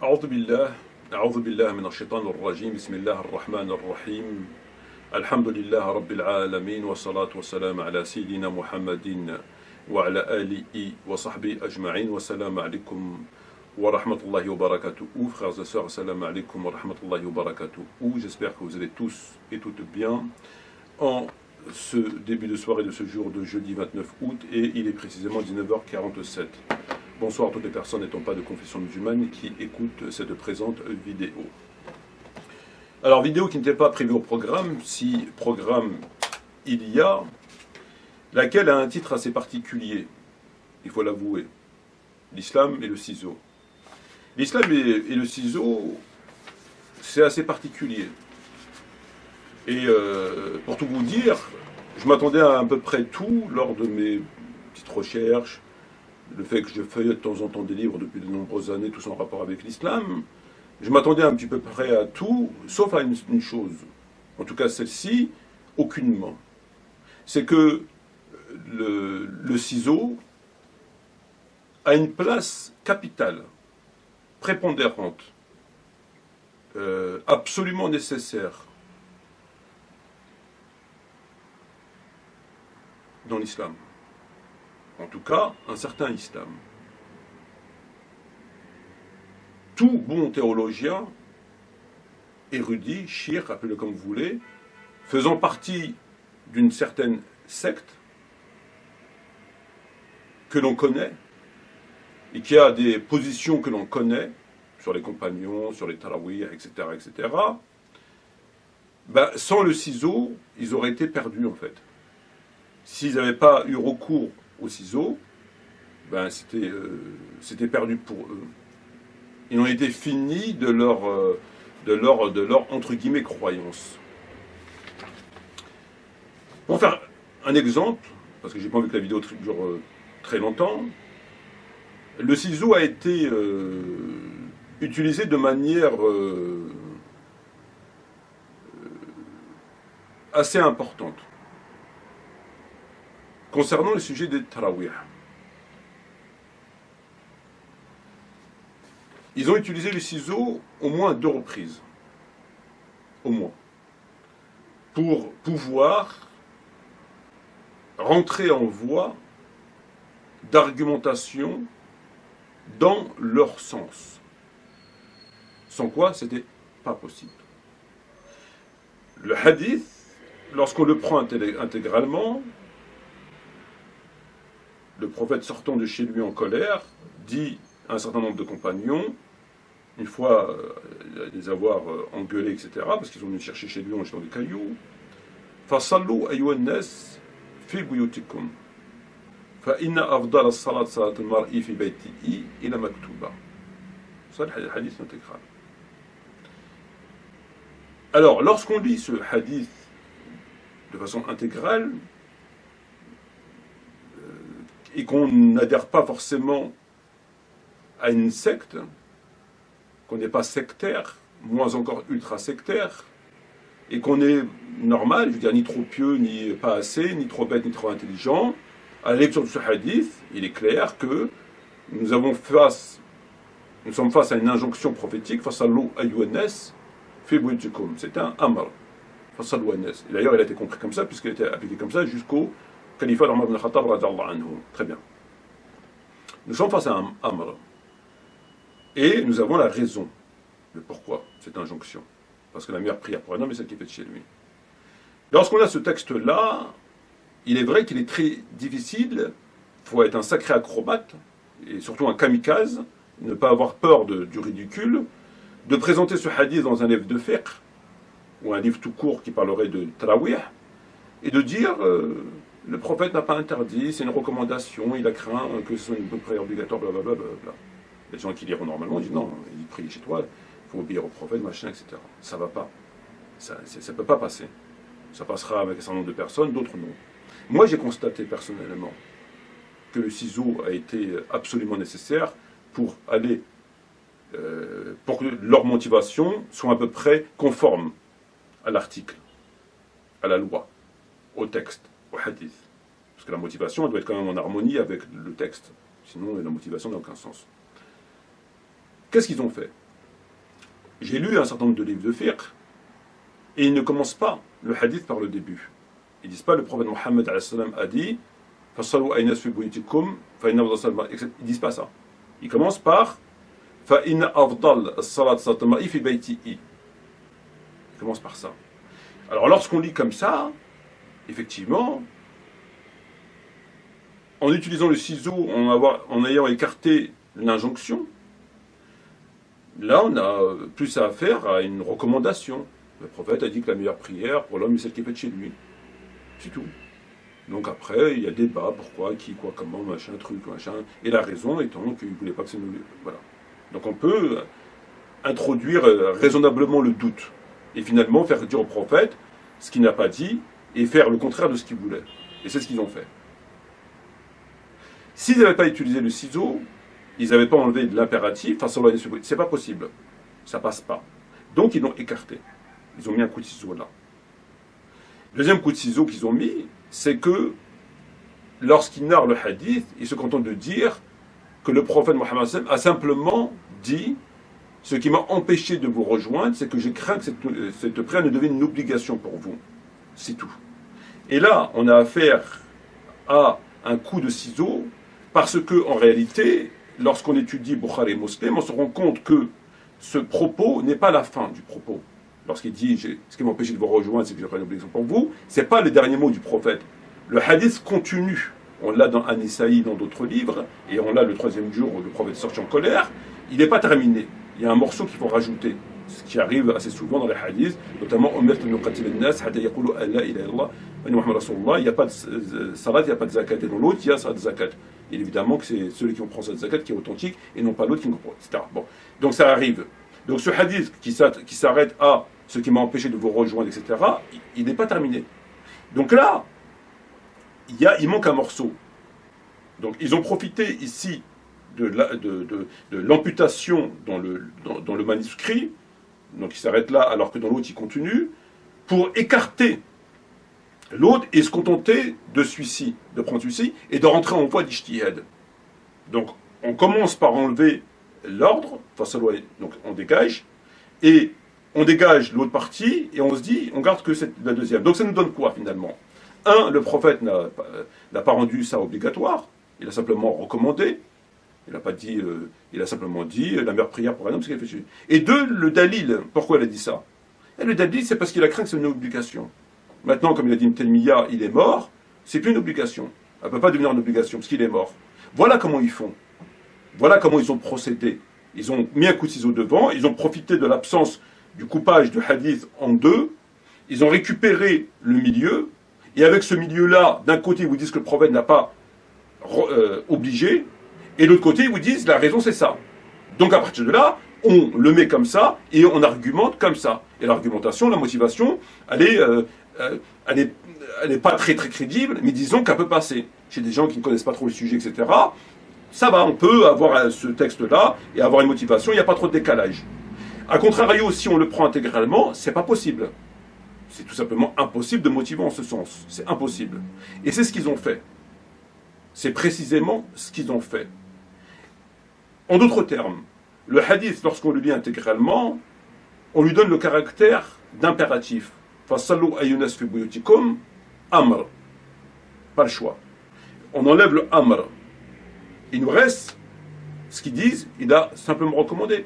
أعوذ بالله أعوذ بالله من الشيطان الرجيم بسم الله الرحمن الرحيم الحمد لله رب العالمين والصلاة والسلام على سيدنا محمد وعلى آله وصحبه أجمعين والسلام عليكم ورحمة الله وبركاته. Frères et sœurs, assalamu alaikum wa rahmatullahi wa barakatuh. J'espère que vous allez tous et toutes bien en ce début de soirée de ce jour de jeudi 29 août et il est précisément 19h47. Bonsoir à toutes les personnes n'étant pas de confession musulmane qui écoutent cette présente vidéo. Alors, vidéo qui n'était pas prévue au programme, si programme il y a, laquelle a un titre assez particulier, il faut l'avouer. L'islam et le ciseau. L'islam et le ciseau, c'est assez particulier. Et pour tout vous dire, je m'attendais à peu près tout lors de mes petites recherches, le fait que je feuillette de temps en temps des livres depuis de nombreuses années, tous en rapport avec l'islam. Je m'attendais un petit peu près à tout, sauf à une chose. En tout cas, celle-ci, aucunement. C'est que le ciseau a une place capitale, prépondérante, absolument nécessaire dans l'islam. En tout cas, un certain islam. Tout bon théologien, érudit, shir, appelez-le comme vous voulez, faisant partie d'une certaine secte que l'on connaît et qui a des positions que l'on connaît sur les compagnons, sur les tarawih, etc., etc., ben, sans le ciseau, ils auraient été perdus en fait. S'ils n'avaient pas eu recours au ciseau, ben c'était perdu pour eux. Ils ont été finis de leur entre guillemets croyance. Pour faire un exemple, parce que j'ai pas envie que la vidéo dure très longtemps, le ciseau a été utilisé de manière assez importante concernant le sujet des tarawih. Ils ont utilisé le ciseau au moins 2 reprises, au moins, pour pouvoir rentrer en voie d'argumentation dans leur sens. Sans quoi, c'était pas possible. Le hadith, lorsqu'on le prend intégralement, le prophète sortant de chez lui en colère, dit à un certain nombre de compagnons, une fois les avoir engueulés, etc., parce qu'ils sont venus chercher chez lui en jetant des cailloux, فَصَلُّوا أَيُّهَا النَّاسِ فِي بُيُوتِكُمْ فَإِنَّ أَفْضَلَ الصَّلَاةِ صَلَاةُ الْمَرْءِ فِي بَيْتِهِ إِلَى مَكْتُوبَةٍ. C'est le hadith intégral. Alors, lorsqu'on lit ce hadith de façon intégrale, et qu'on n'adhère pas forcément à une secte, qu'on n'est pas sectaire, moins encore ultra sectaire, et qu'on est normal, je veux dire ni trop pieux, ni pas assez, ni trop bête, ni trop intelligent, à la lecture de ce hadith, il est clair que nous sommes face à une injonction prophétique, fasallu ayyuhannas fi buyutikum. C'est un amr, fasallu annas. Et d'ailleurs, il a été compris comme ça, puisqu'il a été appliqué comme ça jusqu'au Khalifa Omar ibn Khattab radiyallahu anhu. Très bien. Nous sommes face à un amr. Et nous avons la raison de pourquoi cette injonction. Parce que la meilleure prière pour un homme est celle qui est faite chez lui. Lorsqu'on a ce texte-là, il est vrai qu'il est très difficile, il faut être un sacré acrobate, et surtout un kamikaze, ne pas avoir peur du ridicule, de présenter ce hadith dans un livre de fiqh, ou un livre tout court qui parlerait de tarawih, et de dire... le prophète n'a pas interdit, c'est une recommandation, il a craint que ce soit une prière obligatoire, blablabla. Les gens qui liront normalement disent non, il prie chez toi, il faut obéir au prophète, machin, etc. Ça va pas. Ça ne peut pas passer. Ça passera avec un certain nombre de personnes, d'autres non. Moi, j'ai constaté personnellement que le ciseau a été absolument nécessaire pour aller, pour que leur motivation soit à peu près conforme à l'article, à la loi, au texte. Au hadith. Parce que la motivation, elle doit être quand même en harmonie avec le texte. Sinon, la motivation n'a aucun sens. Qu'est-ce qu'ils ont fait? J'ai lu un certain nombre de livres de fiqh, et ils ne commencent pas le hadith par le début. Ils ne disent pas le prophète Mohammed a dit ils ne disent pas ça. Ils commencent par ils commencent par ça. Alors lorsqu'on lit comme ça, effectivement, en utilisant le ciseau, en ayant écarté l'injonction, là on a plus à faire à une recommandation. Le prophète a dit que la meilleure prière pour l'homme est celle qui est faite chez lui. C'est tout. Donc après, il y a débat, pourquoi, qui, quoi, comment, machin, truc, machin. Et la raison étant qu'il ne voulait pas que ça nous... Voilà. Donc on peut introduire raisonnablement le doute. Et finalement faire dire au prophète ce qu'il n'a pas dit et faire le contraire de ce qu'il voulait. Et c'est ce qu'ils ont fait. S'ils n'avaient pas utilisé le ciseau, ils n'avaient pas enlevé de l'impératif, c'est pas possible. Ça passe pas. Donc ils l'ont écarté. Ils ont mis un coup de ciseau là. Deuxième coup de ciseau qu'ils ont mis, c'est que lorsqu'ils narrent le hadith, ils se contentent de dire que le prophète Mohammed a simplement dit « Ce qui m'a empêché de vous rejoindre, c'est que je crains que cette prière ne devienne une obligation pour vous. » C'est tout. Et là, on a affaire à un coup de ciseau parce que, en réalité, lorsqu'on étudie Bukhari et Muslim, on se rend compte que ce propos n'est pas la fin du propos. Lorsqu'il dit « Ce qui m'a empêché de vous rejoindre, c'est que je ferai une obligation pour vous », ce n'est pas les derniers mots du prophète. Le hadith continue. On l'a dans An-Nisaï, dans d'autres livres, et on l'a le troisième jour où le prophète sortit en colère. Il n'est pas terminé. Il y a un morceau qu'il faut rajouter, ce qui arrive assez souvent dans les hadiths, notamment il n'y a pas de salat, il n'y a pas de zakat. Et dans l'autre, il y a salat zakat. Et évidemment que c'est celui qui prend cette zakat qui est authentique, et non pas l'autre qui ne comprend, etc. Bon. Donc ça arrive. Donc ce hadith qui s'arrête à ce qui m'a empêché de vous rejoindre, etc., il n'est pas terminé. Donc là, il manque un morceau. Donc ils ont profité ici de l'amputation dans le manuscrit, donc il s'arrête là alors que dans l'autre il continue, pour écarter l'autre et se contenter de celui-ci, de prendre celui-ci et de rentrer en voie d'ijtihad. Donc on commence par enlever l'ordre, donc on dégage, et on dégage l'autre partie et on se dit, on garde que la deuxième. Donc ça nous donne quoi finalement? Un, le prophète n'a pas rendu ça obligatoire, il a simplement recommandé, il a simplement dit la meilleure prière pour un homme, c'est qu'elle fait chez. Et deux, le dalil, pourquoi il a dit ça? Et le dalil, c'est parce qu'il a craint que c'est une obligation. Maintenant, comme il a dit Mtelmiya, il est mort, c'est plus une obligation. Elle ne peut pas devenir une obligation, parce qu'il est mort. Voilà comment ils font. Voilà comment ils ont procédé. Ils ont mis un coup de ciseau devant, ils ont profité de l'absence du coupage du hadith en deux, ils ont récupéré le milieu, et avec ce milieu-là, d'un côté, ils vous disent que le prophète n'a pas obligé, et de l'autre côté, ils vous disent la raison c'est ça. Donc à partir de là, on le met comme ça, et on argumente comme ça. Et l'argumentation, la motivation, elle est pas très très crédible, mais disons qu'elle peut passer. Chez des gens qui ne connaissent pas trop le sujet, etc., ça va, on peut avoir ce texte-là, et avoir une motivation, il n'y a pas trop de décalage. A contrario, si on le prend intégralement, c'est pas possible. C'est tout simplement impossible de motiver en ce sens. C'est impossible. Et c'est ce qu'ils ont fait. C'est précisément ce qu'ils ont fait. En d'autres termes, le hadith, lorsqu'on le lit intégralement, on lui donne le caractère d'impératif. Fasallu ayunas fi buyutikum, amr. Pas le choix. On enlève le amr. Il nous reste ce qu'ils disent, il a simplement recommandé.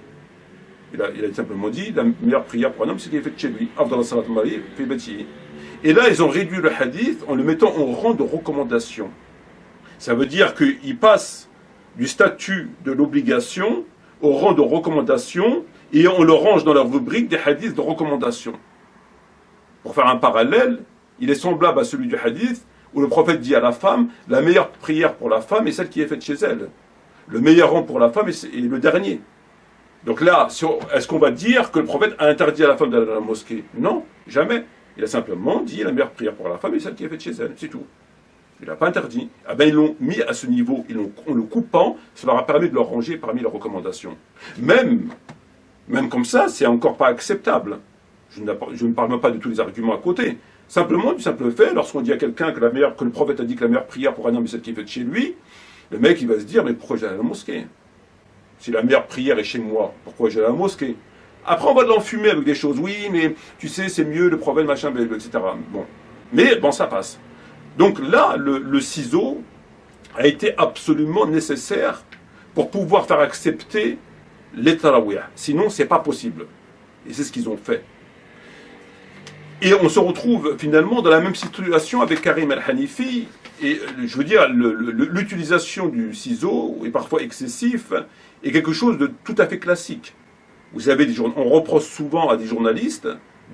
Il a simplement dit, la meilleure prière pour un homme, c'est qu'il est fait chez lui. Et là, ils ont réduit le hadith en le mettant en rang de recommandation. Ça veut dire qu'ils passent du statut de l'obligation au rang de recommandation et on le range dans la rubrique des hadiths de recommandation. Pour faire un parallèle, il est semblable à celui du hadith où le prophète dit à la femme, la meilleure prière pour la femme est celle qui est faite chez elle. Le meilleur rang pour la femme est le dernier. Donc là, est-ce qu'on va dire que le prophète a interdit à la femme d'aller à la mosquée? Non, jamais. Il a simplement dit la meilleure prière pour la femme est celle qui est faite chez elle, c'est tout. Il n'a pas interdit. Ah ben ils l'ont mis à ce niveau, en le coupant, ça leur a permis de le ranger parmi les recommandations. Même comme ça, c'est encore pas acceptable. Je ne parle même pas de tous les arguments à côté. Simplement, du simple fait, lorsqu'on dit à quelqu'un que le prophète a dit que la meilleure prière pour un homme est celle qui est faite chez lui, le mec il va se dire, mais pourquoi j'allais à la mosquée? Si la meilleure prière est chez moi, pourquoi j'allais à la mosquée? Après, on va de l'enfumer avec des choses. Oui, mais tu sais, c'est mieux le prophète, machin, etc. Bon. Mais bon, ça passe. Donc là, le ciseau a été absolument nécessaire pour pouvoir faire accepter les tarawih. Sinon, c'est pas possible. Et c'est ce qu'ils ont fait. Et on se retrouve finalement dans la même situation avec Karim al-Hanifi. Et je veux dire, l'utilisation du ciseau est parfois excessif et quelque chose de tout à fait classique. Vous savez, on reproche souvent à des journalistes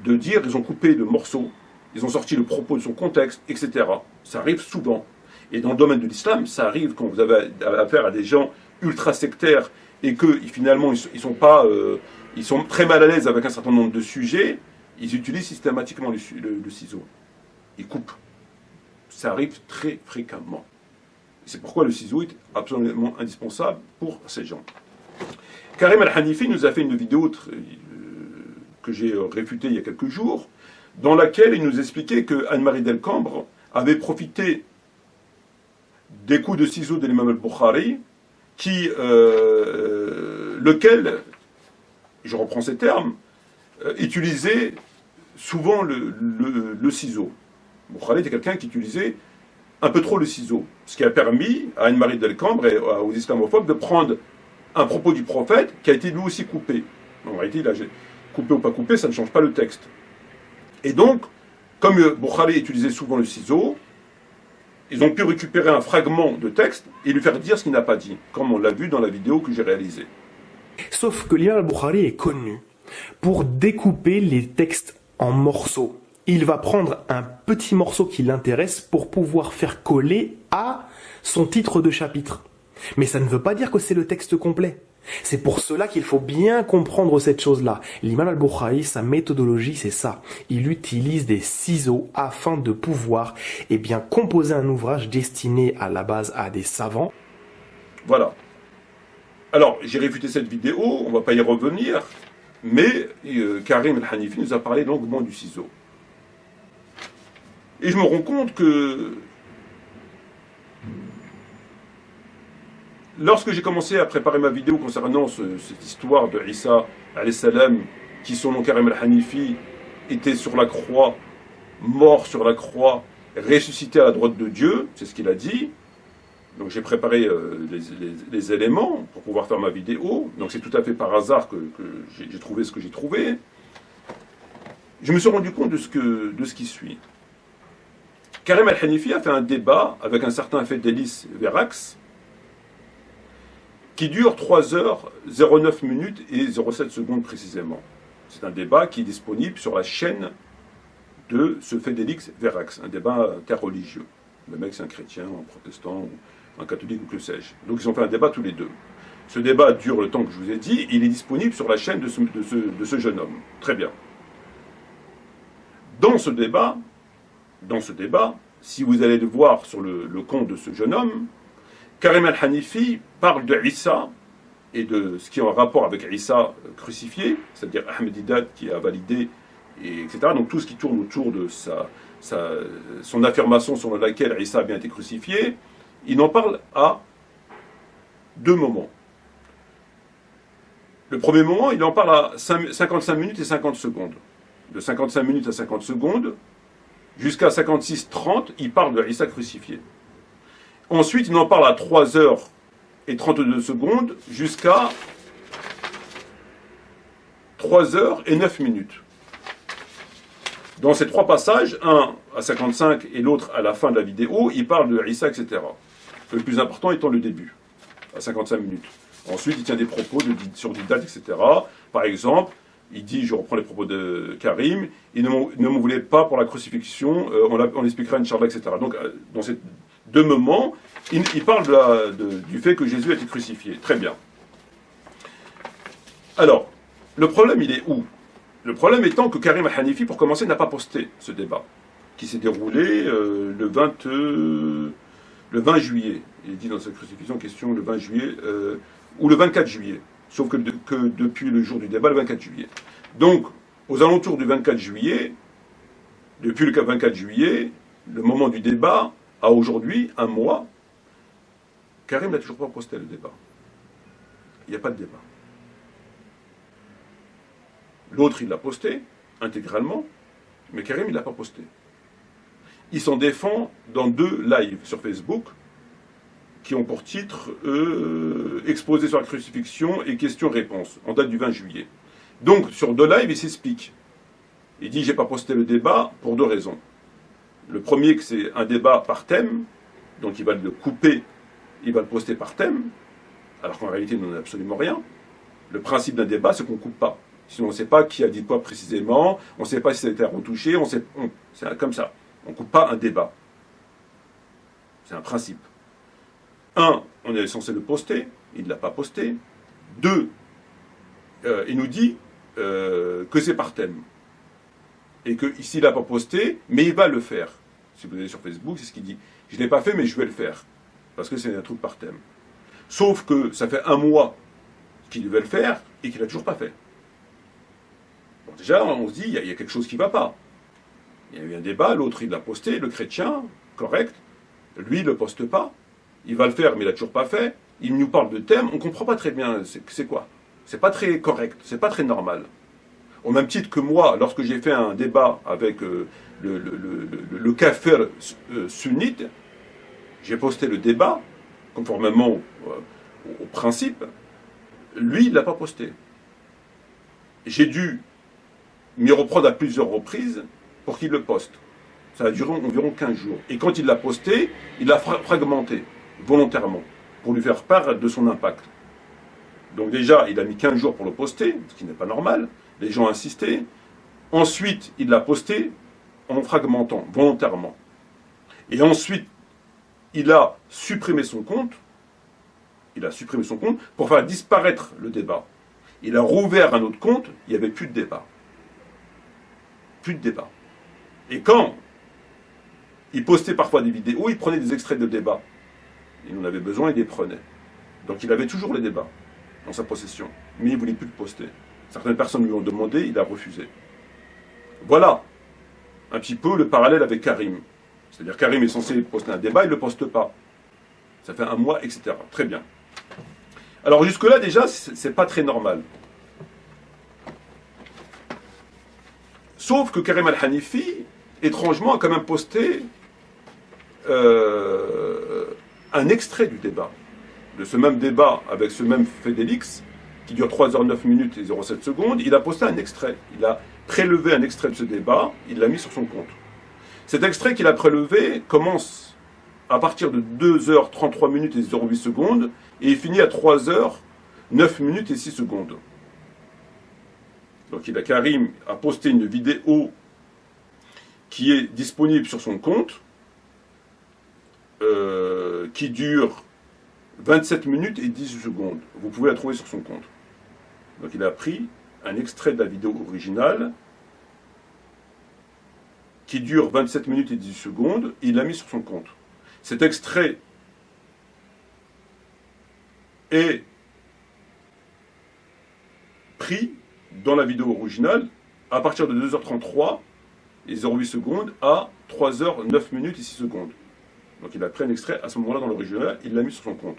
de dire qu'ils ont coupé de morceaux, ils ont sorti le propos de son contexte, etc. Ça arrive souvent. Et dans le domaine de l'islam, ça arrive quand vous avez affaire à des gens ultra sectaires et que finalement ils sont très mal à l'aise avec un certain nombre de sujets, ils utilisent systématiquement le ciseau. Ils coupent. Ça arrive très fréquemment. C'est pourquoi le ciseau est absolument indispensable pour ces gens. Karim al-Hanifi nous a fait une vidéo que j'ai réfutée il y a quelques jours, dans laquelle il nous expliquait que Anne-Marie Delcambre avait profité des coups de ciseau de l'imam al-Bukhari, lequel, je reprends ces termes, utilisait souvent le ciseau. Bukhari était quelqu'un qui utilisait un peu trop le ciseau, ce qui a permis à Anne-Marie Delcambre et aux islamophobes de prendre un propos du prophète qui a été lui aussi coupé. En réalité, là, coupé ou pas coupé, ça ne change pas le texte. Et donc, comme Bukhari utilisait souvent le ciseau, ils ont pu récupérer un fragment de texte et lui faire dire ce qu'il n'a pas dit, comme on l'a vu dans la vidéo que j'ai réalisée. Sauf que l'imam al-Bukhari est connu pour découper les textes en morceaux. Il va prendre un petit morceau qui l'intéresse pour pouvoir faire coller à son titre de chapitre. Mais ça ne veut pas dire que c'est le texte complet. C'est pour cela qu'il faut bien comprendre cette chose-là. L'imam al-Bukhari, sa méthodologie, c'est ça. Il utilise des ciseaux afin de pouvoir composer un ouvrage destiné à la base à des savants. Voilà. Alors, j'ai réfuté cette vidéo, on ne va pas y revenir, mais Karim al-Hanifi nous a parlé longuement du ciseau. Et je me rends compte que lorsque j'ai commencé à préparer ma vidéo concernant cette histoire de Isa alayhi salam, qui selon Karim al-Hanifi était sur la croix, mort sur la croix, ressuscité à la droite de Dieu, c'est ce qu'il a dit. Donc j'ai préparé les éléments pour pouvoir faire ma vidéo. Donc c'est tout à fait par hasard que j'ai trouvé ce que j'ai trouvé. Je me suis rendu compte de ce qui suit. Karim al-Hanifi a fait un débat avec un certain Fédélis Verax qui dure 3h09 minutes et 07 secondes précisément. C'est un débat qui est disponible sur la chaîne de ce Fédélix Verax, un débat interreligieux. Le mec c'est un chrétien, un protestant, ou un catholique ou que sais-je. Donc ils ont fait un débat tous les deux. Ce débat dure le temps que je vous ai dit, il est disponible sur la chaîne de ce jeune homme. Très bien. Dans ce débat, si vous allez le voir sur le compte de ce jeune homme, Karim al-Hanifi parle de Isa et de ce qui est en rapport avec Isa crucifié, c'est-à-dire Ahmed Didat qui a validé, etc. Donc tout ce qui tourne autour de son affirmation selon laquelle Isa a bien été crucifié, il en parle à deux moments. Le premier moment, il en parle à 55 minutes et 50 secondes. De 55 minutes à 50 secondes, jusqu'à 56-30, il parle de Isa crucifié. Ensuite, il en parle à 3h et 32 secondes jusqu'à 3h et 9 minutes. Dans ces trois passages, un à 55 et l'autre à la fin de la vidéo, il parle de Isa, etc. Le plus important étant le début, à 55 minutes. Ensuite, il tient des propos sur Didat, etc. Par exemple, il dit, je reprends les propos de Karim, il ne me voulait pas pour la crucifixion, on l'expliquera, Inch'Allah, etc. Donc, dans ces deux moments, il parle du fait que Jésus a été crucifié. Très bien. Alors, le problème, il est où? Le problème étant que Karim al-Hanifi, pour commencer, n'a pas posté ce débat, qui s'est déroulé le 20 juillet. Il dit dans sa crucifixion, question le 20 juillet, ou le 24 juillet. Sauf que depuis le jour du débat, le 24 juillet. Donc, aux alentours du 24 juillet, depuis le 24 juillet, le moment du débat, à aujourd'hui, un mois, Karim n'a toujours pas posté le débat. Il n'y a pas de débat. L'autre, il l'a posté intégralement, mais Karim, il l'a pas posté. Il s'en défend dans 2 lives sur Facebook qui ont pour titre Exposé sur la crucifixion et questions-réponses, en date du 20 juillet. Donc, sur 2 lives, il s'explique. Il dit, j'ai pas posté le débat pour 2 raisons. Le premier, que c'est un débat par thème, donc il va le couper, il va le poster par thème, alors qu'en réalité, il n'en a absolument rien. Le principe d'un débat, c'est qu'on ne coupe pas. Sinon, on ne sait pas qui a dit quoi précisément, on ne sait pas si ça a été retouché, c'est comme ça. On ne coupe pas un débat. C'est un principe. 1, on est censé le poster, il ne l'a pas posté. 2, il nous dit que c'est par thème. Et que ici, il n'a pas posté, mais il va le faire. Si vous allez sur Facebook, c'est ce qu'il dit. Je ne l'ai pas fait, mais je vais le faire. Parce que c'est un truc par thème. Sauf que ça fait 1 mois qu'il devait le faire et qu'il n'a toujours pas fait. Bon, déjà, on se dit, il y a quelque chose qui ne va pas. Il y a eu un débat, l'autre il l'a posté, le chrétien, correct. Lui, il ne le poste pas. Il va le faire, mais il n'a toujours pas fait. Il nous parle de thème, on ne comprend pas très bien c'est quoi. C'est pas très correct, c'est pas très normal. Au même titre que moi, lorsque j'ai fait un débat avec le kafir sunnite, j'ai posté le débat, conformément au principe. Lui, il ne l'a pas posté. J'ai dû m'y reprendre à plusieurs reprises pour qu'il le poste. Ça a duré environ 15 jours. Et quand il l'a posté, il l'a fragmenté, volontairement, pour lui faire part de son impact. Donc déjà, il a mis 15 jours pour le poster, ce qui n'est pas normal. Les gens insistaient. Ensuite, il l'a posté en fragmentant, volontairement. Et ensuite, il a supprimé son compte. Il a supprimé son compte pour faire disparaître le débat. Il a rouvert un autre compte, il n'y avait plus de débat. Plus de débat. Et quand il postait parfois des vidéos, il prenait des extraits de débat. Il en avait besoin, il les prenait. Donc il avait toujours les débats dans sa possession. Mais il ne voulait plus le poster. Certaines personnes lui ont demandé, il a refusé. Voilà un petit peu le parallèle avec Karim. C'est-à-dire Karim est censé poster un débat, il ne le poste pas. Ça fait 1 mois, etc. Très bien. Alors jusque-là, déjà, c'est pas très normal. Sauf que Karim Al-Hanifi, étrangement, a quand même posté un extrait du débat. De ce même débat avec ce même Félix, qui dure 3h09 minutes et 07 secondes, il a posté un extrait. Il a prélevé un extrait de ce débat, il l'a mis sur son compte. Cet extrait qu'il a prélevé commence à partir de 2h33 minutes et 08 secondes, et il finit à 3h09 minutes et 6 secondes. Donc Karim a posté une vidéo qui est disponible sur son compte, qui dure 27 minutes et 18 secondes. Vous pouvez la trouver sur son compte. Donc il a pris un extrait de la vidéo originale qui dure 27 minutes et 18 secondes, et il l'a mis sur son compte. Cet extrait est pris dans la vidéo originale à partir de 2h33 et 08 secondes à 3h09 minutes et 6 secondes. Donc il a pris un extrait à ce moment-là dans l'original, il l'a mis sur son compte.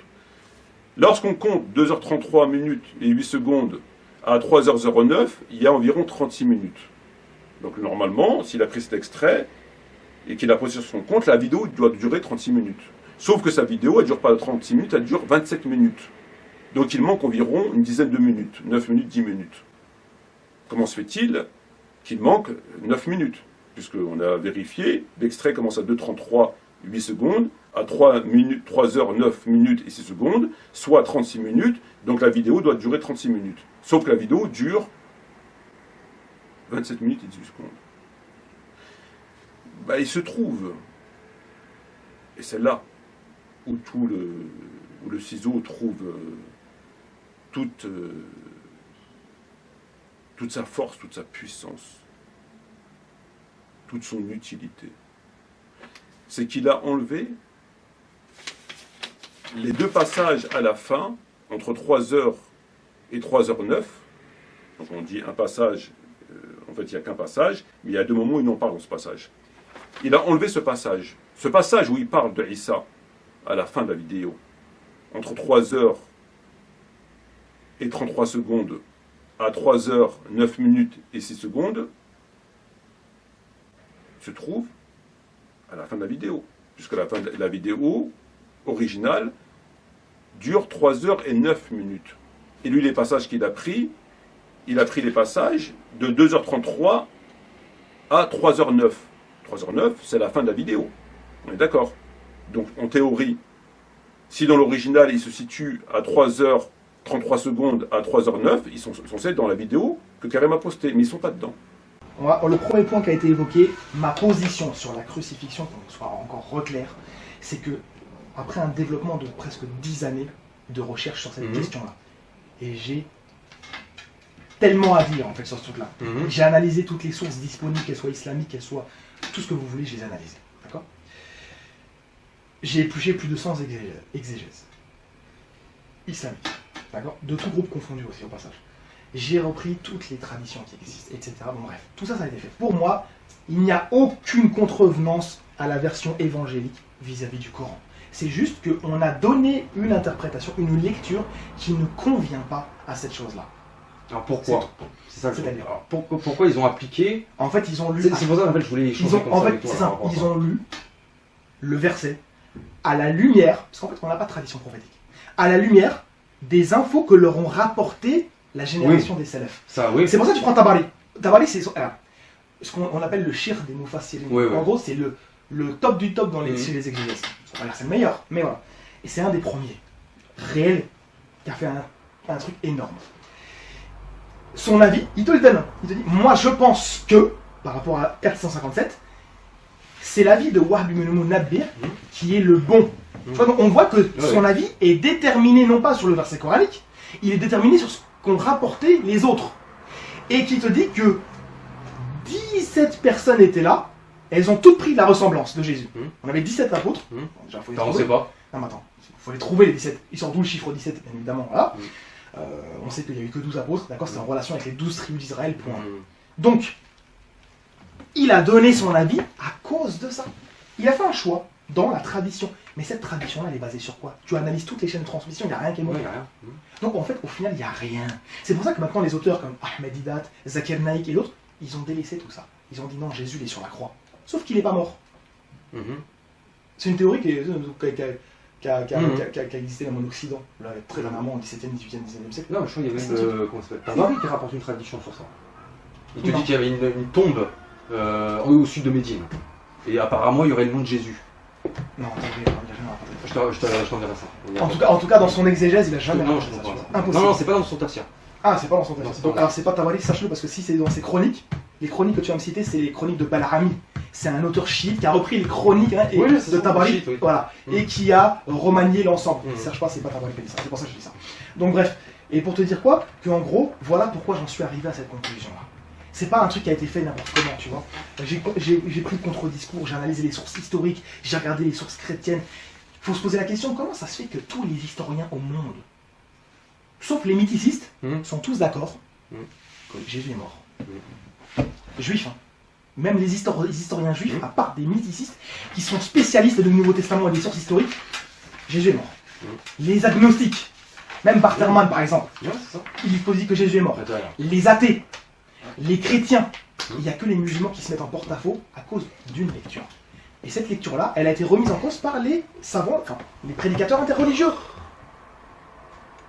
Lorsqu'on compte 2h33 minutes et 8 secondes à 3h09, il y a environ 36 minutes. Donc normalement, s'il a pris cet extrait et qu'il a posé sur son compte, la vidéo doit durer 36 minutes. Sauf que sa vidéo, elle ne dure pas 36 minutes, elle dure 27 minutes. Donc il manque environ une dizaine de minutes, 9 minutes, 10 minutes. Comment se fait-il qu'il manque 9 minutes? Puisqu'on a vérifié, l'extrait commence à 2h33, 8 secondes, à 3h09 minutes et 6 secondes, soit 36 minutes, donc la vidéo doit durer 36 minutes. Sauf que la vidéo dure 27 minutes et 18 secondes. Bah, il se trouve, et c'est là où le ciseau trouve toute sa force, toute sa puissance, toute son utilité. C'est qu'il a enlevé les 2 passages à la fin, entre 3h et 3h09. Donc on dit un passage, en fait il n'y a qu'un passage, mais il y a 2 moments où il en parle dans ce passage. Il a enlevé ce passage. Ce passage où il parle de Issa, à la fin de la vidéo, entre 3h et 33 secondes, à 3 heures 9 minutes et 6 secondes se trouve à la fin de la vidéo. Puisque la fin de la vidéo originale dure 3 heures et 9 minutes. Et lui, les passages qu'il a pris, il a pris les passages de 2h33 à 3h09. 3h09, c'est la fin de la vidéo. On est d'accord? Donc, en théorie, si dans l'original, il se situe à 3h33 secondes à 3h09, ils sont censés être dans la vidéo que Karim a postée, mais ils ne sont pas dedans. Le premier point qui a été évoqué, ma position sur la crucifixion, pour qu'on soit encore reclair, c'est que, après un développement de presque 10 années de recherche sur cette question-là, et j'ai tellement à dire en fait sur ce truc-là. J'ai analysé toutes les sources disponibles, qu'elles soient islamiques, qu'elles soient tout ce que vous voulez, je les ai analysées. D'accord? J'ai épluché plus de 100 exégèses islamiques, d'accord? De tout groupe confondu aussi au passage. J'ai repris toutes les traditions qui existent, etc. Bon bref, tout ça, ça a été fait. Pour moi, il n'y a aucune contrevenance à la version évangélique vis-à-vis du Coran. C'est juste qu'on a donné une interprétation, une lecture qui ne convient pas à cette chose-là. Alors pourquoi? C'est ça que C'est-à-dire, pourquoi ils ont appliqué? en fait, ils ont lu. C'est pour ça en fait, je voulais échanger comme ça avec toi. C'est ça, ils ont lu le verset à la lumière, parce qu'en fait, on n'a pas de tradition prophétique, à la lumière des infos que leur ont rapporté la génération des salafs. Ça, oui. C'est pour ça que tu prends Tabari. Tabari, c'est ce qu'on appelle le shir des Mufassirin. Oui, oui. En gros, c'est le top du top dans chez les exégèses. C'est le meilleur, mais voilà. Et c'est un des premiers, réel, qui a fait un truc énorme. Son avis, il te le donne. Il te dit, moi je pense que, par rapport à 457, c'est l'avis de Wahb ibn Munabbih qui est le bon. Tu vois, donc on voit que son avis est déterminé non pas sur le verset coranique, il est déterminé sur ce qu'ont rapporté les autres. Et qui te dit que 17 personnes étaient là, elles ont toutes pris la ressemblance de Jésus. On avait 17 apôtres. Bon, déjà, faut les On trouver. sait pas. Non, mais attends, il faut les trouver les 17. Ils sortent d'où le chiffre 17, bien évidemment. Voilà. On sait qu'il n'y a eu que 12 apôtres, d'accord? C'était en relation avec les 12 tribus d'Israël, point. Donc, il a donné son avis à cause de ça. Il a fait un choix dans la tradition. Mais cette tradition-là, elle est basée sur quoi? Tu analyses toutes les chaînes de transmission, il n'y a rien qui est mauvais. Donc en fait, au final, il n'y a rien. C'est pour ça que maintenant, les auteurs comme Ahmed Didat, Zakir Naik et d'autres, ils ont délaissé tout ça. Ils ont dit non, Jésus, il est sur la croix. Sauf qu'il n'est pas mort. C'est une théorie qui a existé même en Occident, là, très dernièrement, au 17e, 18e, 19e siècle. Non, je crois qu'il y avait même comment ça s'appelle, Tabari qui rapporte une tradition sur ça. Il te dit qu'il y avait une tombe au sud de Médine. Et apparemment, il y aurait le nom de Jésus. Non, il n'a jamais rapporté. Je t'enverrai ça. En tout cas, dans son exégèse, il n'a jamais Non, rapporté ça. Impossible. Non, c'est pas dans son tafsir. Ah, c'est pas dans son texte. Donc, alors, c'est pas Tabari, sache-le, parce que si c'est dans ses chroniques, les chroniques que tu vas me citer, c'est les chroniques de Balharami. C'est un auteur chiite qui a repris les chroniques de Tabari, chiite, oui. voilà, et qui a remanié l'ensemble. Sache pas, c'est pas Tabari qui a dit ça, c'est pour ça que je dis ça. Donc, bref, et pour te dire quoi? Que en gros, voilà pourquoi j'en suis arrivé à cette conclusion-là. C'est pas un truc qui a été fait n'importe comment, tu vois. J'ai pris le contre-discours, j'ai analysé les sources historiques, j'ai regardé les sources chrétiennes. Il faut se poser la question, comment ça se fait que tous les historiens au monde, sauf les mythicistes, sont tous d'accord que Jésus est mort. Juifs, hein. Même les historiens juifs, à part des mythicistes, qui sont spécialistes du Nouveau Testament et des sources historiques, Jésus est mort. Les agnostiques, même Bartherman par exemple, il faut dire que Jésus est mort. Les athées, les chrétiens, il n'y a que les musulmans qui se mettent en porte-à-faux à cause d'une lecture. Et cette lecture-là, elle a été remise en cause par les savants, enfin, les prédicateurs interreligieux.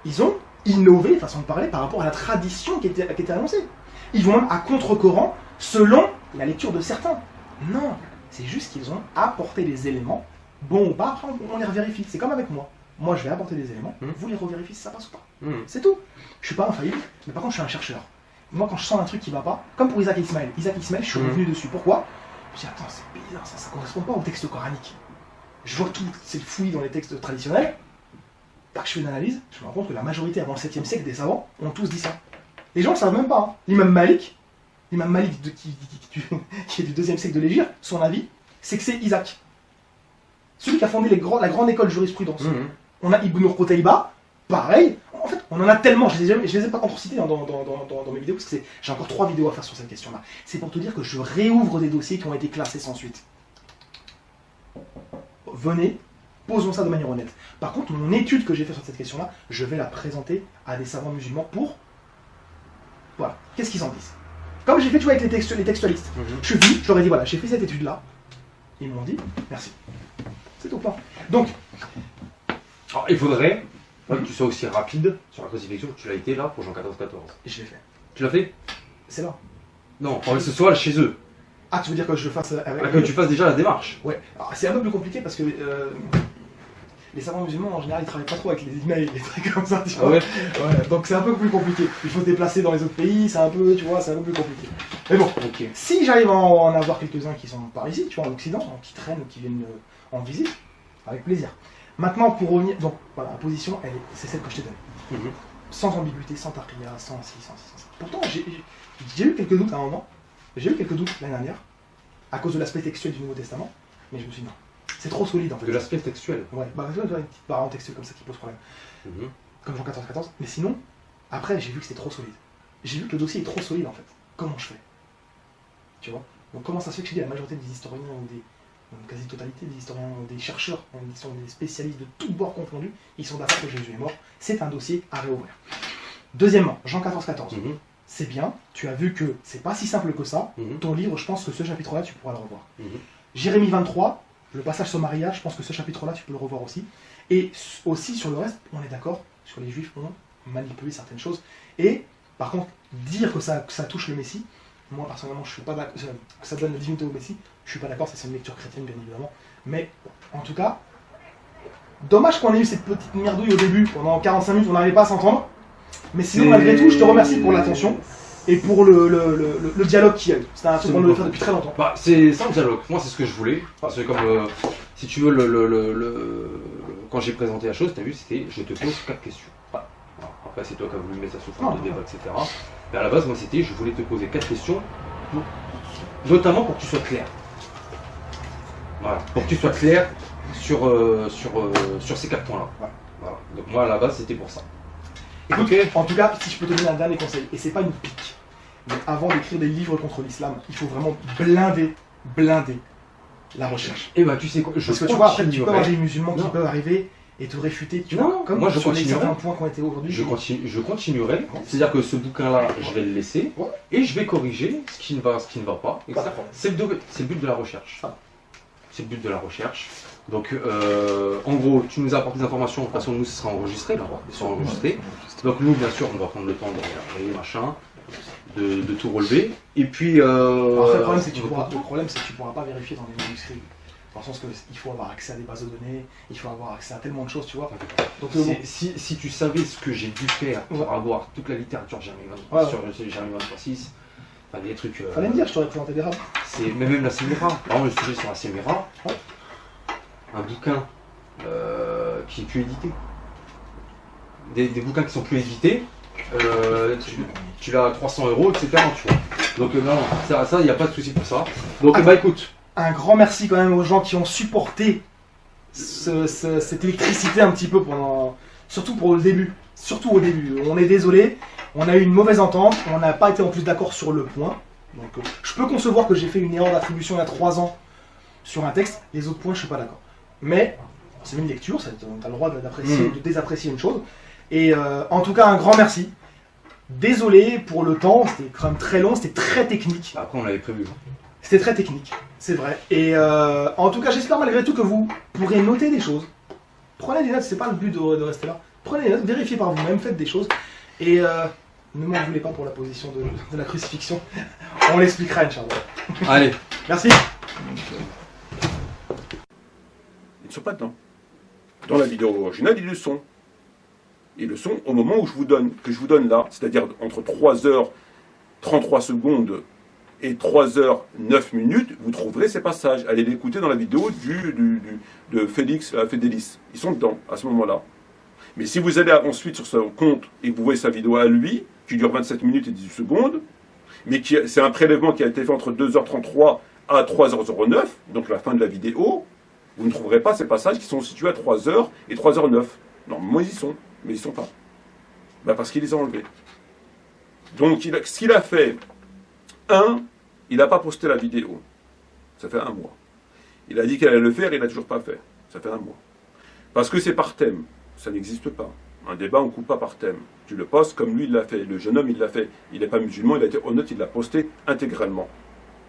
Ils ont innové, façon de parler, par rapport à la tradition qui était annoncée. Ils vont même à contre-courant, selon la lecture de certains. Non, c'est juste qu'ils ont apporté des éléments, bons ou pas, après on les revérifie. C'est comme avec moi. Moi, je vais apporter des éléments, vous les revérifiez si ça passe ou pas. C'est tout. Je suis pas infaillible, mais par contre, je suis un chercheur. Moi, quand je sens un truc qui va pas, comme pour Isaac Ismaël, je suis revenu dessus. Pourquoi? Je me dis, attends, c'est bizarre, ça correspond pas au texte coranique. Je vois tout, c'est fouillis dans les textes traditionnels. Tac, je fais une analyse, je me rends compte que la majorité avant le 7e siècle des savants ont tous dit ça. Les gens ne le savent même pas. Hein. L'imam Malik qui est du 2e siècle de l'Hégire, son avis, c'est que c'est Isaac. Celui qui a fondé la grande école de jurisprudence. On a Ibn Qutayba, pareil. En fait, on en a tellement, je les ai pas encore cités dans mes vidéos, parce que j'ai encore 3 vidéos à faire sur cette question-là. C'est pour te dire que je réouvre des dossiers qui ont été classés sans suite. Venez, posons ça de manière honnête. Par contre, mon étude que j'ai faite sur cette question-là, je vais la présenter à des savants musulmans pour Voilà. Qu'est-ce qu'ils en disent? Comme j'ai fait, tu vois, avec les textualistes. Je suis venu, je leur ai dit, voilà, j'ai fait cette étude-là. Ils m'ont dit, merci. C'est tout pas. Donc, Alors, il faudrait que tu sois aussi rapide sur la crucifixion que tu l'as été là pour Jean 14-14. je l'ai fait. Tu l'as fait? C'est là. Non, pour que ce soit chez eux. Ah, tu veux dire que je le fasse avec... Que tu fasses déjà la démarche. Ouais. Alors, c'est un peu plus compliqué parce que les savants musulmans, en général, ils travaillent pas trop avec les emails, les trucs comme ça, tu vois. ouais. Ouais, donc c'est un peu plus compliqué. Il faut se déplacer dans les autres pays, c'est un peu, tu vois, c'est un peu plus compliqué. Mais bon, Ok. si j'arrive à en avoir quelques-uns qui sont par ici, tu vois, en Occident, qui traînent ou qui viennent en visite, avec plaisir. Maintenant, pour revenir, donc voilà, la position, c'est celle que je t'ai donnée. Sans ambiguïté, sans taria, sans ci, sans ci, sans ça. Pourtant, j'ai eu quelques doutes à un moment. J'ai eu quelques doutes l'année dernière, à cause de l'aspect textuel du Nouveau Testament, mais je me suis dit non. C'est trop solide en fait. De l'aspect textuel. Ouais, bah tu vois, une petite parole textuelle comme ça qui pose problème. Comme Jean 14-14. Mais sinon, après, j'ai vu que c'était trop solide. J'ai vu que le dossier est trop solide en fait. Comment je fais? Tu vois? Donc comment ça se fait que je dis la majorité des historiens ou des quasi-totalité des historiens, des chercheurs, ils sont des spécialistes de tous bords confondus, ils sont d'accord que Jésus est mort. C'est un dossier à réouvrir. Deuxièmement, Jean 14-14. C'est bien, tu as vu que c'est pas si simple que ça. Ton livre, je pense que ce chapitre-là, tu pourras le revoir. Jérémie 23, le passage sur Maria, je pense que ce chapitre-là, tu peux le revoir aussi. Et aussi sur le reste, on est d'accord, sur les Juifs ont manipulé certaines choses. Et par contre, dire que ça touche le Messie, moi personnellement, je suis pas d'accord, que ça donne la divinité au Messie, je suis pas d'accord, c'est une lecture chrétienne bien évidemment. Mais en tout cas, dommage qu'on ait eu cette petite merdouille au début, pendant 45 minutes, on n'arrivait pas à s'entendre. Mais sinon, malgré tout, je te remercie pour l'attention et pour le dialogue qu'il y a eu. C'était un truc qu'on devait faire depuis très longtemps. Bah, c'est sans dialogue. Moi, c'est ce que je voulais. Parce que comme, si tu veux, quand j'ai présenté la chose, tu as vu, c'était je te pose 4 questions. Voilà. Après, c'est toi qui as voulu mettre ça sous forme de débat, etc. Mais à la base, moi, c'était je voulais te poser 4 questions, notamment pour que tu sois clair. Voilà. Pour que tu sois clair sur ces 4 points-là. Voilà. Donc, moi, à la base, c'était pour ça. Écoute, en tout cas, si je peux te donner un dernier conseil, et c'est pas une pique, mais avant d'écrire des livres contre l'islam, il faut vraiment blinder la recherche. Et bah, tu sais quoi, parce que tu vois, après, tu peux avoir des musulmans qui peuvent arriver et te réfuter, tu vois, comme moi, je sur les continuerai. certains points qui ont été aujourd'hui. Je continuerai, c'est-à-dire que ce bouquin-là, je vais le laisser, et je vais corriger ce qui ne va pas. C'est le but de la recherche. C'est le but de la recherche. Donc, en gros, tu nous apportes des informations, de toute façon, nous, ce sera enregistré, là, ils sont enregistrés. Donc, nous, bien sûr, on doit prendre le temps de regarder, machin, de tout relever. Et puis... Après, le problème, c'est que tu pourras pas vérifier dans les manuscrits. Dans le sens qu'il faut avoir accès à des bases de données, il faut avoir accès à tellement de choses, tu vois. Donc, si tu savais ce que j'ai dû faire pour avoir toute la littérature Jérémie 23.6, enfin, des trucs... Fallait me dire, je t'aurais présenté des rapports. Mais même la Séméra, par exemple, le sujet sur la Séméra, un bouquin qui est plus édité. Des bouquins qui sont plus édités, tu l'as à 300 €, etc. Tu vois. Donc non, ça, il n'y a pas de souci pour ça. Donc bah écoute. Un grand merci quand même aux gens qui ont supporté cette électricité un petit peu pendant... Surtout pour le début. Surtout au début. On est désolé, on a eu une mauvaise entente, on n'a pas été en plus d'accord sur le point. Donc je peux concevoir que j'ai fait une erreur d'attribution il y a 3 ans sur un texte, les autres points je suis pas d'accord. Mais c'est une lecture, tu as le droit d'apprécier, de désapprécier une chose. Et en tout cas, un grand merci. Désolé pour le temps, c'était quand même très long, c'était très technique. Après, on l'avait prévu. C'était très technique, c'est vrai. Et en tout cas, j'espère malgré tout que vous pourrez noter des choses. Prenez des notes, c'est pas le but de rester là. Prenez des notes, vérifiez par vous-même, faites des choses. Et ne m'en voulez pas pour la position de la crucifixion. On l'expliquera, Inch'Allah. Allez. Merci. Ils ne sont pas dedans. Dans la vidéo originale, ils le sont. Ils le sont au moment où je vous donne là, c'est-à-dire entre 3h33 secondes et 3h09, vous trouverez ces passages. Allez l'écouter dans la vidéo de Félix Fédélis. Ils sont dedans, à ce moment-là. Mais si vous allez ensuite sur son compte et que vous voyez sa vidéo à lui, qui dure 27 minutes et 18 secondes, mais c'est un prélèvement qui a été fait entre 2h33 à 3h09, donc la fin de la vidéo, vous ne trouverez pas ces passages qui sont situés à 3h et 3h09. Normalement, ils y sont, mais ils ne sont pas. Ben parce qu'il les a enlevés. Donc, ce qu'il a fait, il n'a pas posté la vidéo. Ça fait 1 mois. Il a dit qu'il allait le faire, il n'a toujours pas fait. Ça fait 1 mois. Parce que c'est par thème. Ça n'existe pas. Un débat, on ne coupe pas par thème. Tu le postes comme lui, il l'a fait. Le jeune homme, il l'a fait. Il n'est pas musulman, il a été honnête, il l'a posté intégralement.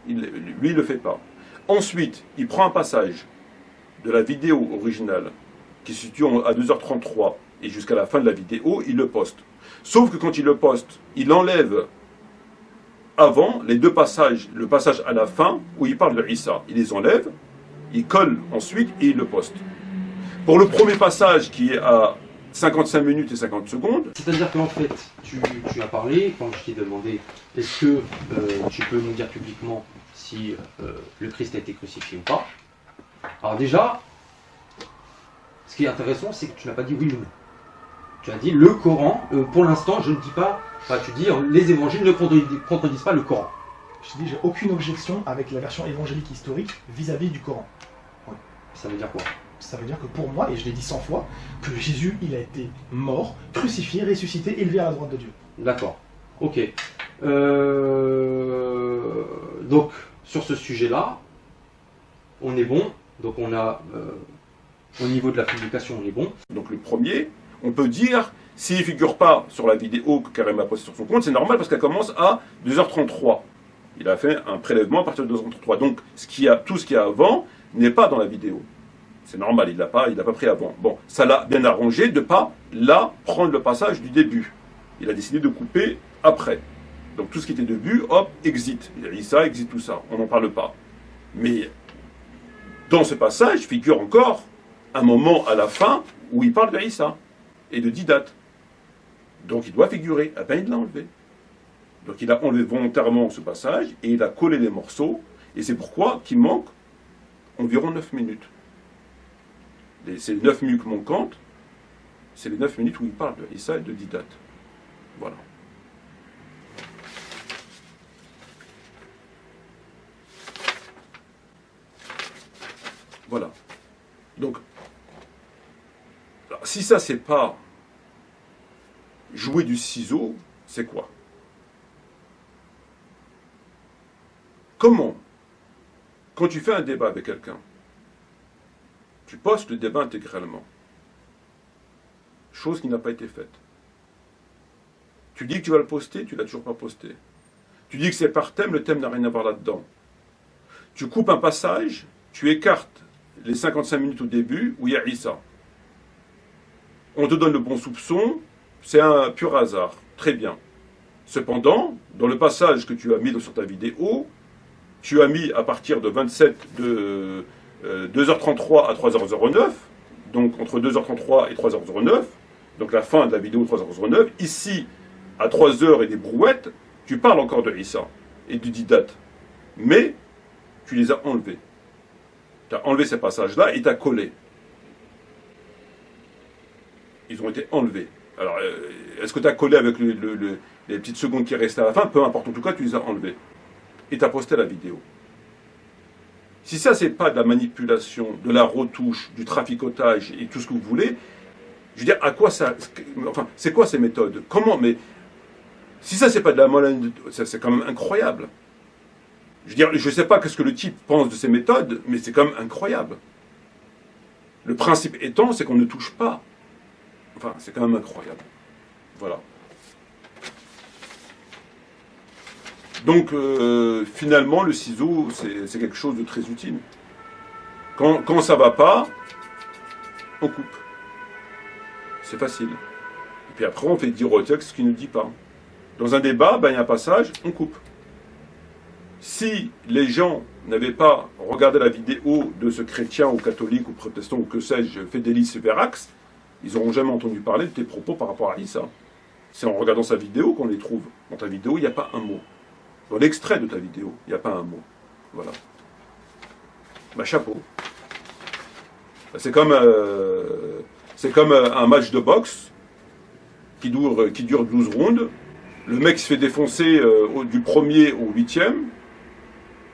Lui, il ne le fait pas. Ensuite, il prend un passage de la vidéo originale qui se situe à 2h33 et jusqu'à la fin de la vidéo, il le poste. Sauf que quand il le poste, il enlève avant les deux passages, le passage à la fin où il parle de Issa. Il les enlève, il colle ensuite et il le poste. Pour le premier passage qui est à 55 minutes et 50 secondes. C'est-à-dire qu'en fait, tu as parlé, quand je t'ai demandé, est-ce que tu peux nous dire publiquement si le Christ a été crucifié ou pas? Alors déjà, ce qui est intéressant, c'est que tu n'as pas dit oui ou non. Tu as dit le Coran, pour l'instant, je ne dis pas, enfin tu dis les évangiles ne contredisent pas le Coran. Je te dis, j'ai aucune objection avec la version évangélique historique vis-à-vis du Coran. Ouais. Ça veut dire quoi? Ça veut dire que pour moi, et je l'ai dit 100 fois, que Jésus, il a été mort, crucifié, ressuscité, élevé à la droite de Dieu. D'accord. Ok. Donc, sur ce sujet-là, on est bon. Donc, on a, au niveau de la publication, on est bon. Donc, le premier, on peut dire, s'il ne figure pas sur la vidéo que Karim a postée sur son compte, c'est normal parce qu'elle commence à 2h33. Il a fait un prélèvement à partir de 2h33. Donc, tout ce qu'il y a avant n'est pas dans la vidéo. C'est normal, il l'a pas pris avant. Bon, ça l'a bien arrangé de ne pas, là, prendre le passage du début. Il a décidé de couper après. Donc tout ce qui était début, hop, exit. Il a dit ça, exit tout ça. On n'en parle pas. Mais dans ce passage figure encore un moment à la fin où il parle de Issa et de 10 dates. Donc il doit figurer. Eh bien, il l'a enlevé. Donc il a enlevé volontairement ce passage et il a collé les morceaux. Et c'est pourquoi qu'il manque environ 9 minutes. Ces 9 minutes manquantes, c'est les 9 minutes où il parle de Issa et de 10 dates. Voilà. Voilà. Donc, alors, si ça, c'est pas jouer du ciseau, c'est quoi? Comment, quand tu fais un débat avec quelqu'un, tu postes le débat intégralement. Chose qui n'a pas été faite. Tu dis que tu vas le poster, tu ne l'as toujours pas posté. Tu dis que c'est par thème, le thème n'a rien à voir là-dedans. Tu coupes un passage, tu écartes les 55 minutes au début où il y a Issa. On te donne le bon soupçon, c'est un pur hasard. Très bien. Cependant, dans le passage que tu as mis sur ta vidéo, tu as mis à partir de 2h33 à 3h09, donc entre 2h33 et 3h09, donc la fin de la vidéo 3h09, ici, à 3h et des brouettes, tu parles encore de Issa et du Didat, mais tu les as enlevés. Tu as enlevé ces passages-là et tu as collé. Ils ont été enlevés. Alors, est-ce que tu as collé avec les petites secondes qui restaient à la fin? Peu importe, en tout cas, tu les as enlevés. Et tu as posté la vidéo. Si ça, c'est pas de la manipulation, de la retouche, du traficotage et tout ce que vous voulez, je veux dire, à quoi ça... Enfin, c'est quoi ces méthodes? Comment? Mais si ça, c'est pas de la manipulation, c'est quand même incroyable. Je veux dire, je sais pas qu'est-ce que le type pense de ces méthodes, mais c'est quand même incroyable. Le principe étant, c'est qu'on ne touche pas. Enfin, c'est quand même incroyable. Voilà. Donc, finalement, le ciseau, c'est quelque chose de très utile. Quand ça va pas, on coupe. C'est facile. Et puis après, on fait dire au texte ce qu'il ne dit pas. Dans un débat, ben, il y a un passage, on coupe. Si les gens n'avaient pas regardé la vidéo de ce chrétien ou catholique ou protestant ou que sais-je, Fédélis Verax, ils n'auront jamais entendu parler de tes propos par rapport à Issa. C'est en regardant sa vidéo qu'on les trouve. Dans ta vidéo, il n'y a pas un mot. Dans l'extrait de ta vidéo, il n'y a pas un mot. Voilà. Bah, chapeau. C'est comme un match de boxe qui dure 12 rounds. Le mec se fait défoncer du 1er au 8e.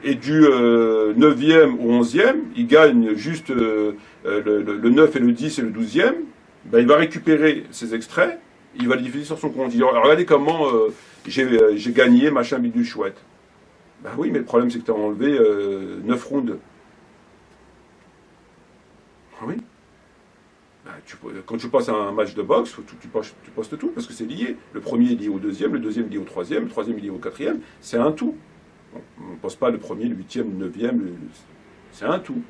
Et du 9e au 11e, il gagne juste le 9 et le 10 et le 12e. Ben, il va récupérer ces extraits, il va les diffuser sur son compte. Il dit, regardez comment j'ai gagné, machin, bidule chouette. Ben oui, mais le problème, c'est que tu as enlevé 9 rounds. Ah oui. Ben, quand tu passes à un match de boxe, tu postes tout, parce que c'est lié. Le premier est lié au deuxième, le deuxième est lié au troisième, le troisième est lié au quatrième. C'est un tout. On ne pose pas le premier, le huitième, le neuvième. C'est un tout.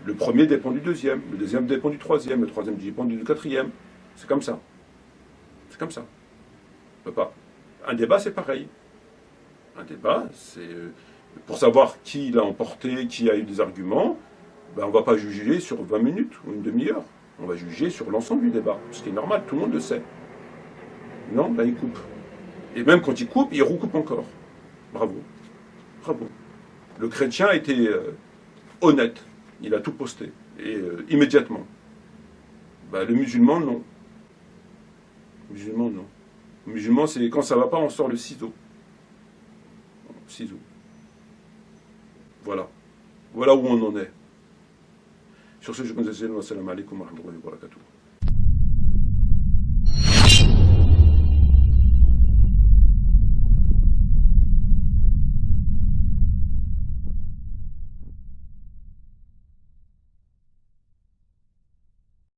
Le premier dépend du deuxième, le deuxième dépend du troisième, le troisième dépend du quatrième. C'est comme ça. C'est comme ça. On peut pas. Un débat, c'est pareil. Un débat, c'est pour savoir qui l'a emporté, qui a eu des arguments. Ben, on ne va pas juger sur 20 minutes ou une demi-heure. On va juger sur l'ensemble du débat. Ce qui est normal, tout le monde le sait. Non, là, il coupe. Et même quand il coupe, il recoupe encore. Bravo. Bravo. Le chrétien a été honnête. Il a tout posté. Et immédiatement. Ben, le musulman, non. Le musulman, non. Le musulman, c'est quand ça ne va pas, on sort le ciseau. Ciseau. Voilà. Voilà où on en est. Sur ce, je vous remercie. Assalamu alaikum wa rahmatullahi wa barakatuh.